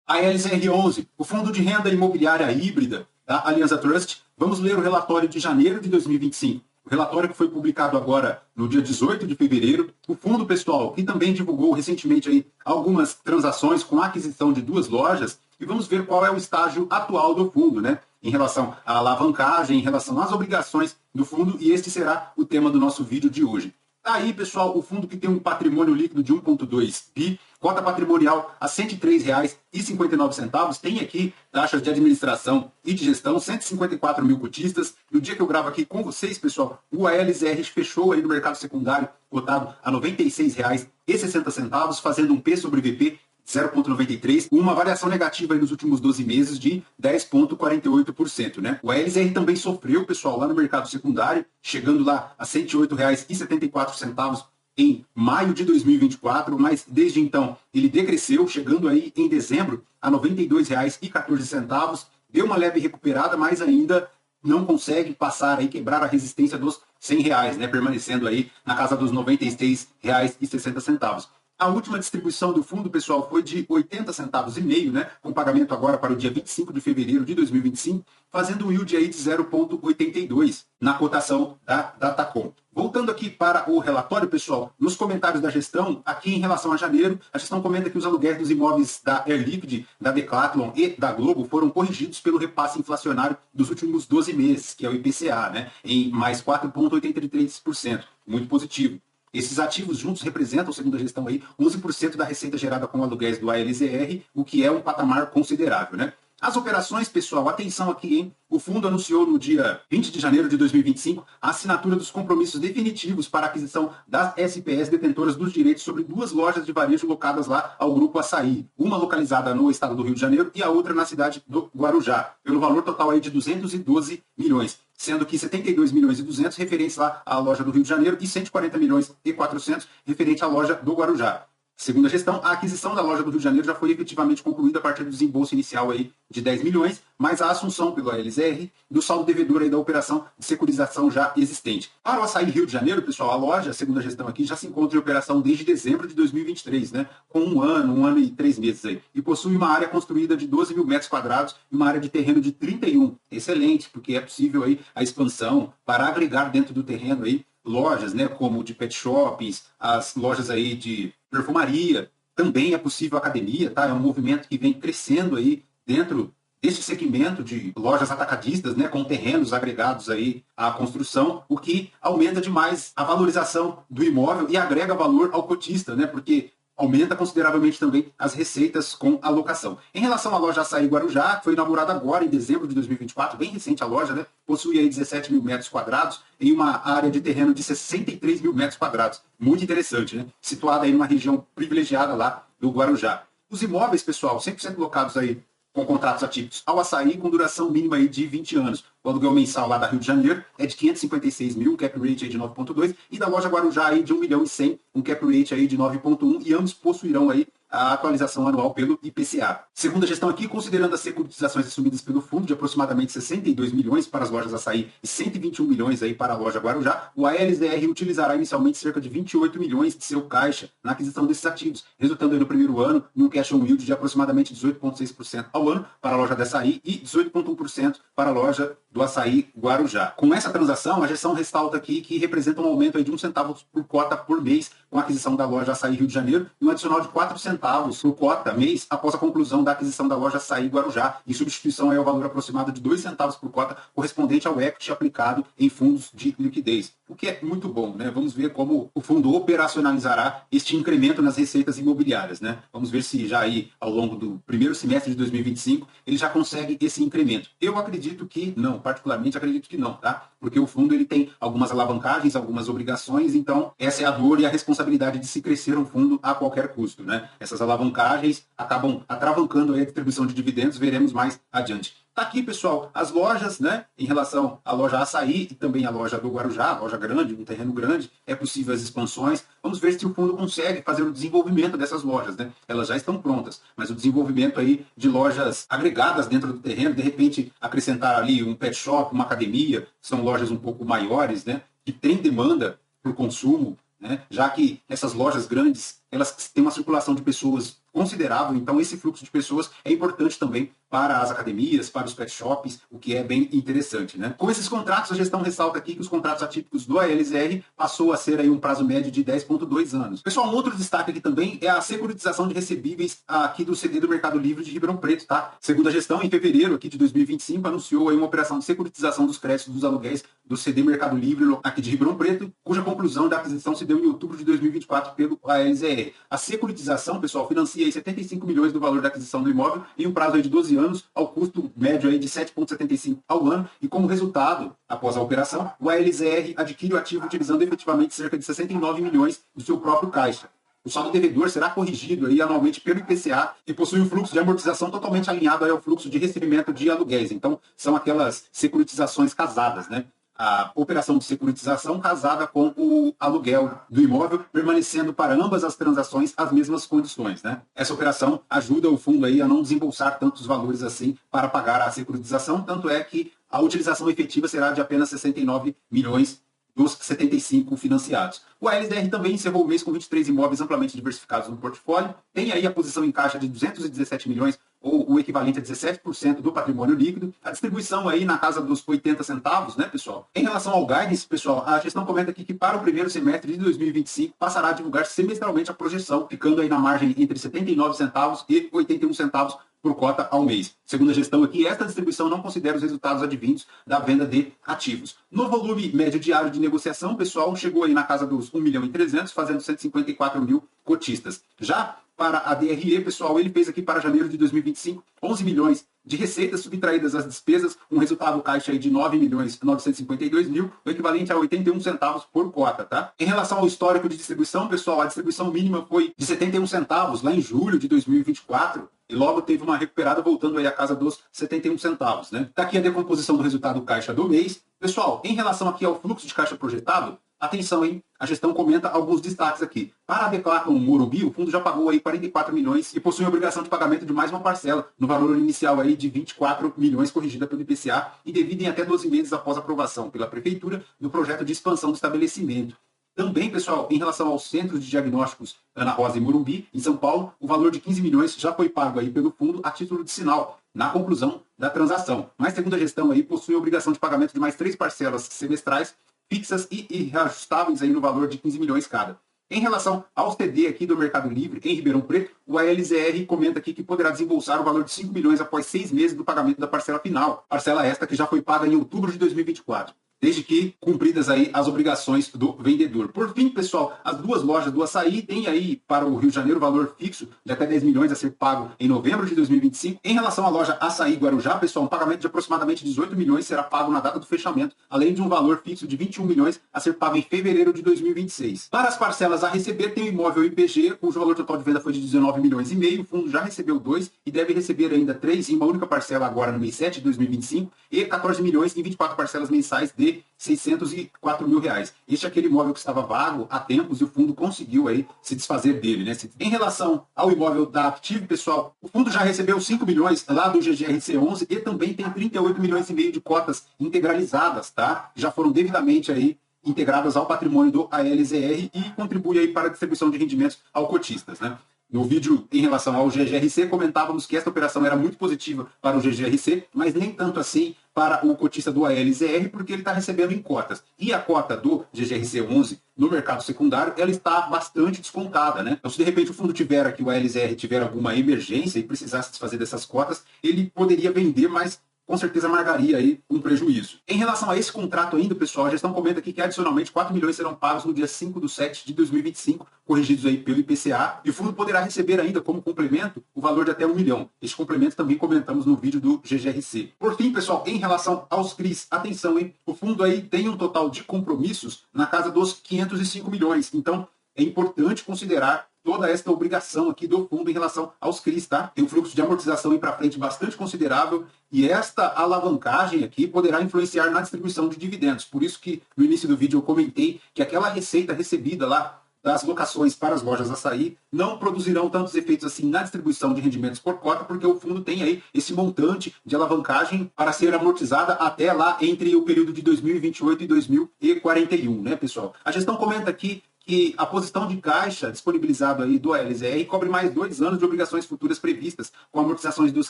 A LZR11, o Fundo de Renda Imobiliária Híbrida da Aliança Trust. Vamos ler o relatório de janeiro de 2025. O relatório que foi publicado agora no dia 18 de fevereiro. O fundo, pessoal, que também divulgou recentemente aí algumas transações com a aquisição de 2 lojas. E vamos ver qual é o estágio atual do fundo, né? Em relação à alavancagem, em relação às obrigações do fundo. E este será o tema do nosso vídeo de hoje. Tá aí, pessoal, o fundo que tem um patrimônio líquido de 1,2 bi, cota patrimonial a R$ 103,59, tem aqui taxas de administração e de gestão, 154 mil cotistas. No dia que eu gravo aqui com vocês, pessoal, o ALZR fechou aí no mercado secundário, cotado a R$ 96,60, fazendo um P sobre VP 0,93, uma variação negativa aí nos últimos 12 meses de 10,48%, né? O ALZR também sofreu, pessoal, lá no mercado secundário, chegando lá a R$ 108,74 em maio de 2024, mas desde então ele decresceu, chegando aí em dezembro a R$ 92,14, deu uma leve recuperada, mas ainda não consegue passar aí, quebrar a resistência dos R$ 100, né? Permanecendo aí na casa dos R$ 96,60. A última distribuição do fundo, pessoal, foi de 80 centavos e meio, né? Com pagamento agora para o dia 25 de fevereiro de 2025, fazendo um yield aí de 0,82 na cotação da Datacom. Voltando aqui para o relatório, pessoal, nos comentários da gestão, aqui em relação a janeiro, a gestão comenta que os aluguéis dos imóveis da Air Liquid, da Decathlon e da Globo foram corrigidos pelo repasse inflacionário dos últimos 12 meses, que é o IPCA, né? Em mais 4,83%. Muito positivo. Esses ativos juntos representam, segundo a gestão aí, 11% da receita gerada com aluguéis do ALZR, o que é um patamar considerável, né? As operações, pessoal, atenção aqui, hein? O fundo anunciou no dia 20 de janeiro de 2025 a assinatura dos compromissos definitivos para a aquisição das SPS detentoras dos direitos sobre 2 lojas de varejo locadas lá ao Grupo Açaí, uma localizada no estado do Rio de Janeiro e a outra na cidade do Guarujá, pelo valor total aí de 212 milhões. Sendo que 72 milhões e 200 referentes lá à loja do Rio de Janeiro e 140 milhões e 400 referente à loja do Guarujá. Segundo a gestão, a aquisição da loja do Rio de Janeiro já foi efetivamente concluída a partir do desembolso inicial aí de 10 milhões, mas a assunção pelo ALZR do saldo devedor aí da operação de securitização já existente. Para o Açaí Rio de Janeiro, pessoal, a loja, segundo a gestão aqui, já se encontra em operação desde dezembro de 2023, né? Com um ano e 3 meses aí. E possui uma área construída de 12 mil metros quadrados e uma área de terreno de 31. Excelente, porque é possível aí a expansão para agregar dentro do terreno aí lojas, né? Como de pet shops, as lojas aí de perfumaria, também é possível academia, tá? É um movimento que vem crescendo aí dentro desse segmento de lojas atacadistas, né, com terrenos agregados aí à construção, o que aumenta demais a valorização do imóvel e agrega valor ao cotista, né? Porque aumenta consideravelmente também as receitas com a locação. Em relação à loja Açaí Guarujá, que foi inaugurada agora em dezembro de 2024, bem recente a loja, né? Possui aí 17 mil metros quadrados em uma área de terreno de 63 mil metros quadrados. Muito interessante, né? Situada aí numa região privilegiada lá do Guarujá. Os imóveis, pessoal, 100% locados aí com contratos atípicos ao Açaí, com duração mínima aí de 20 anos. O aluguel mensal lá da Rio de Janeiro é de 556 mil, um cap rate aí de 9,2, e da loja Guarujá aí de 1 milhão e 100, um cap rate aí de 9,1, e ambos possuirão aí a atualização anual pelo IPCA. Segundo a gestão aqui, considerando as securitizações assumidas pelo fundo de aproximadamente 62 milhões para as lojas Açaí e 121 milhões aí para a loja Guarujá, o ALZR utilizará inicialmente cerca de 28 milhões de seu caixa na aquisição desses ativos, resultando aí no primeiro ano em um cash on yield de aproximadamente 18,6% ao ano para a loja da Açaí e 18,1% para a loja do Açaí Guarujá. Com essa transação, a gestão ressalta aqui que representa um aumento aí de 1 centavo por cota por mês com a aquisição da loja Açaí Rio de Janeiro e um adicional de 4 centavos por cota mês após a conclusão da aquisição da loja Açaí Guarujá, em substituição aí ao valor aproximado de 2 centavos por cota correspondente ao equity aplicado em fundos de liquidez. O que é muito bom, né? Vamos ver como o fundo operacionalizará este incremento nas receitas imobiliárias, né? Vamos ver se já aí ao longo do primeiro semestre de 2025 ele já consegue esse incremento. Eu acredito que não, particularmente acredito que não, tá? Porque o fundo ele tem algumas alavancagens, algumas obrigações, então essa é a dor e a responsabilidade de se crescer um fundo a qualquer custo, né? Essas alavancagens acabam atravancando aí a distribuição de dividendos, veremos mais adiante. Tá aqui, pessoal, as lojas, né? Em relação à loja Açaí e também à loja do Guarujá, loja grande, um terreno grande, é possível as expansões. Vamos ver se o fundo consegue fazer o desenvolvimento dessas lojas, né? Elas já estão prontas, mas o desenvolvimento aí de lojas agregadas dentro do terreno, de repente acrescentar ali um pet shop, uma academia, são lojas um pouco maiores, né? Que tem demanda por consumo, né? Já que essas lojas grandes elas têm uma circulação de pessoas considerável, então esse fluxo de pessoas é importante também para as academias, para os pet shops, o que é bem interessante, né? Com esses contratos, a gestão ressalta aqui que os contratos atípicos do ALZR passou a ser aí um prazo médio de 10,2 anos. Pessoal, um outro destaque aqui também é a securitização de recebíveis aqui do CD do Mercado Livre de Ribeirão Preto, tá? Segundo a gestão, em fevereiro aqui de 2025, anunciou aí uma operação de securitização dos créditos dos aluguéis do CD Mercado Livre aqui de Ribeirão Preto, cuja conclusão da aquisição se deu em outubro de 2024 pelo ALZR. A securitização, pessoal, financia aí 75 milhões do valor da aquisição do imóvel em um prazo aí de 12 anos, ao custo médio aí de 7,75 ao ano, e como resultado, após a operação, o ALZR adquire o ativo utilizando efetivamente cerca de 69 milhões do seu próprio caixa. O saldo devedor será corrigido aí anualmente pelo IPCA e possui um fluxo de amortização totalmente alinhado aí ao fluxo de recebimento de aluguéis. Então, são aquelas securitizações casadas, né? A operação de securitização casada com o aluguel do imóvel, permanecendo para ambas as transações as mesmas condições, né? Essa operação ajuda o fundo aí a não desembolsar tantos valores assim para pagar a securitização, tanto é que a utilização efetiva será de apenas 69 milhões dos 75 financiados. O ALZR também encerrou o mês com 23 imóveis amplamente diversificados no portfólio, tem aí a posição em caixa de 217 milhões, ou o equivalente a 17% do patrimônio líquido, a distribuição aí na casa dos 80 centavos, né, pessoal? Em relação ao guidance, pessoal, a gestão comenta aqui que para o primeiro semestre de 2025 passará a divulgar semestralmente a projeção, ficando aí na margem entre 79 centavos e 81 centavos por cota ao mês. Segundo a gestão aqui, esta distribuição não considera os resultados advindos da venda de ativos. No volume médio diário de negociação, pessoal, chegou aí na casa dos 1 milhão e 300, fazendo 154 mil cotistas. Já para a DRE, pessoal, ele fez aqui para janeiro de 2025 11 milhões de receitas subtraídas às despesas, um resultado caixa aí de 9 milhões 952 mil, o equivalente a 81 centavos por cota, tá? Em relação ao histórico de distribuição, pessoal, a distribuição mínima foi de 71 centavos lá em julho de 2024, e logo teve uma recuperada voltando aí à casa dos 71 centavos, né? Tá aqui a decomposição do resultado caixa do mês. Pessoal, em relação aqui ao fluxo de caixa projetado, atenção, hein? A gestão comenta alguns destaques aqui. Para a Decathlon Morumbi, o fundo já pagou aí 44 milhões e possui a obrigação de pagamento de mais uma parcela, no valor inicial aí de 24 milhões, corrigida pelo IPCA, e devida em até 12 meses após a aprovação pela Prefeitura do projeto de expansão do estabelecimento. Também, pessoal, em relação aos centros de diagnósticos Ana Rosa e Morumbi, em São Paulo, o valor de 15 milhões já foi pago aí pelo fundo a título de sinal, na conclusão da transação. Mas, segundo a gestão, aí, possui a obrigação de pagamento de mais 3 parcelas semestrais, fixas e reajustáveis aí no valor de 15 milhões cada. Em relação ao CD aqui do Mercado Livre, em Ribeirão Preto, o ALZR comenta aqui que poderá desembolsar o valor de 5 milhões após 6 meses do pagamento da parcela final. Parcela esta que já foi paga em outubro de 2024. Desde que cumpridas aí as obrigações do vendedor. Por fim, pessoal, as duas lojas do Açaí têm aí para o Rio de Janeiro valor fixo de até 10 milhões a ser pago em novembro de 2025. Em relação à loja Açaí Guarujá, pessoal, um pagamento de aproximadamente 18 milhões será pago na data do fechamento, além de um valor fixo de 21 milhões a ser pago em fevereiro de 2026. Para as parcelas a receber, tem o imóvel IPG, cujo valor total de venda foi de 19 milhões e meio. O fundo já recebeu 2 e deve receber ainda 3 em uma única parcela agora no mês 7 de 2025 e 14 milhões em 24 parcelas mensais de 604 mil reais. Este é aquele imóvel que estava vago há tempos e o fundo conseguiu aí se desfazer dele, né? Em relação ao imóvel da Aptiv, pessoal, o fundo já recebeu 5 milhões lá do GGRC11 e também tem 38 milhões e meio de cotas integralizadas, tá? Já foram devidamente aí integradas ao patrimônio do ALZR e contribui aí para a distribuição de rendimentos aos cotistas, né? No vídeo em relação ao GGRC, comentávamos que esta operação era muito positiva para o GGRC, mas nem tanto assim para o cotista do ALZR, porque ele está recebendo em cotas. E a cota do GGRC11 no mercado secundário, ela está bastante descontada, né? Então, se de repente o fundo tiver aqui, o ALZR tiver alguma emergência e precisasse desfazer dessas cotas, ele poderia vender, mas com certeza marcaria aí um prejuízo. Em relação a esse contrato ainda, pessoal, a gestão comenta aqui que adicionalmente 4 milhões serão pagos no dia 5/7 de 2025, corrigidos aí pelo IPCA, e o fundo poderá receber ainda como complemento o valor de até 1 milhão. Este complemento também comentamos no vídeo do GGRC. Por fim, pessoal, em relação aos CRIs, atenção, hein? O fundo aí tem um total de compromissos na casa dos 505 milhões. Então, é importante considerar toda esta obrigação aqui do fundo em relação aos CRIs, tá? Tem um fluxo de amortização aí para frente bastante considerável e esta alavancagem aqui poderá influenciar na distribuição de dividendos. Por isso que no início do vídeo eu comentei que aquela receita recebida lá das locações para as lojas Açaí não produzirão tantos efeitos assim na distribuição de rendimentos por cota, porque o fundo tem aí esse montante de alavancagem para ser amortizada até lá entre o período de 2028 e 2041, né, pessoal? A gestão comenta aqui que a posição de caixa disponibilizado aí do ALZR cobre mais 2 anos de obrigações futuras previstas, com amortizações dos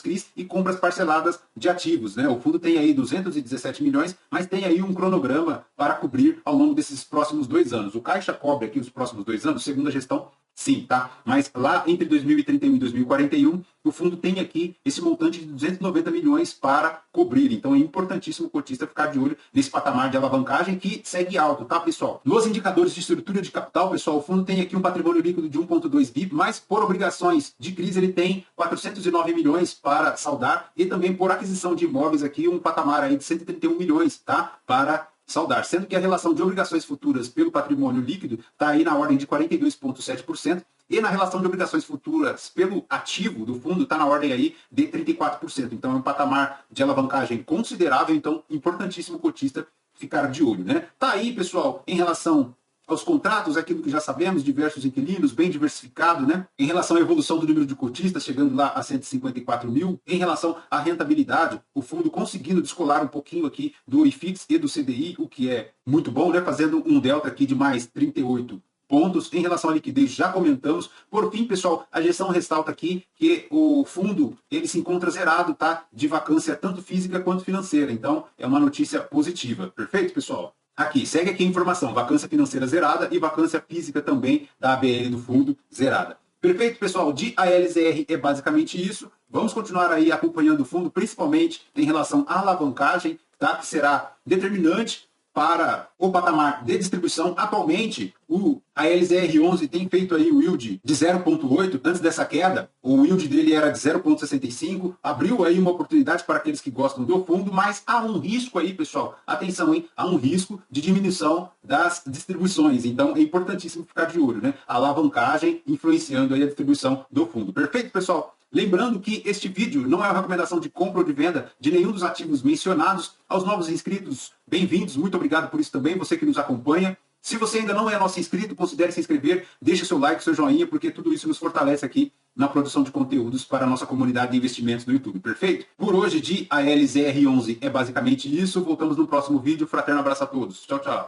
CRIs e compras parceladas de ativos, né? O fundo tem aí 217 milhões, mas tem aí um cronograma para cobrir ao longo desses próximos 2 anos. O caixa cobre aqui os próximos 2 anos, segundo a gestão, sim, tá? Mas lá entre 2031 e 2041, o fundo tem aqui esse montante de 290 milhões para cobrir. Então é importantíssimo o cotista ficar de olho nesse patamar de alavancagem que segue alto, tá, pessoal? Nos indicadores de estrutura de capital, pessoal, o fundo tem aqui um patrimônio líquido de 1,2 bi, mas por obrigações de crise ele tem 409 milhões para saldar e também por aquisição de imóveis aqui um patamar aí de 131 milhões, tá? Para saldar, sendo que a relação de obrigações futuras pelo patrimônio líquido está aí na ordem de 42,7%, e na relação de obrigações futuras pelo ativo do fundo está na ordem aí de 34%. Então é um patamar de alavancagem considerável, então importantíssimo o cotista ficar de olho, né? Tá aí, pessoal, em relação aos contratos, aquilo que já sabemos, diversos inquilinos, bem diversificado, né? Em relação à evolução do número de cotistas, chegando lá a 154 mil. Em relação à rentabilidade, o fundo conseguindo descolar um pouquinho aqui do IFIX e do CDI, o que é muito bom, né? Fazendo um delta aqui de mais 38 pontos. Em relação à liquidez, já comentamos. Por fim, pessoal, a gestão ressalta aqui que o fundo ele se encontra zerado, tá? De vacância tanto física quanto financeira. Então, é uma notícia positiva. Perfeito, pessoal? Aqui, segue aqui a informação, vacância financeira zerada e vacância física também da ABL do fundo zerada. Perfeito, pessoal? De ALZR é basicamente isso. Vamos continuar aí acompanhando o fundo, principalmente em relação à alavancagem, tá? Que será determinante para o patamar de distribuição. Atualmente, o ALZR11 tem feito aí o yield de 0,8. Antes dessa queda, o yield dele era de 0,65. Abriu aí uma oportunidade para aqueles que gostam do fundo, mas há um risco aí, pessoal. Atenção, hein? Há um risco de diminuição das distribuições. Então, é importantíssimo ficar de olho, né? A alavancagem influenciando aí a distribuição do fundo. Perfeito, pessoal? Lembrando que este vídeo não é uma recomendação de compra ou de venda de nenhum dos ativos mencionados. Aos novos inscritos, bem-vindos. Muito obrigado por isso também, você que nos acompanha. Se você ainda não é nosso inscrito, considere se inscrever, deixe seu like, seu joinha, porque tudo isso nos fortalece aqui na produção de conteúdos para a nossa comunidade de investimentos no YouTube. Perfeito? Por hoje, de ALZR11 é basicamente isso. Voltamos no próximo vídeo. Fraterno abraço a todos. Tchau, tchau.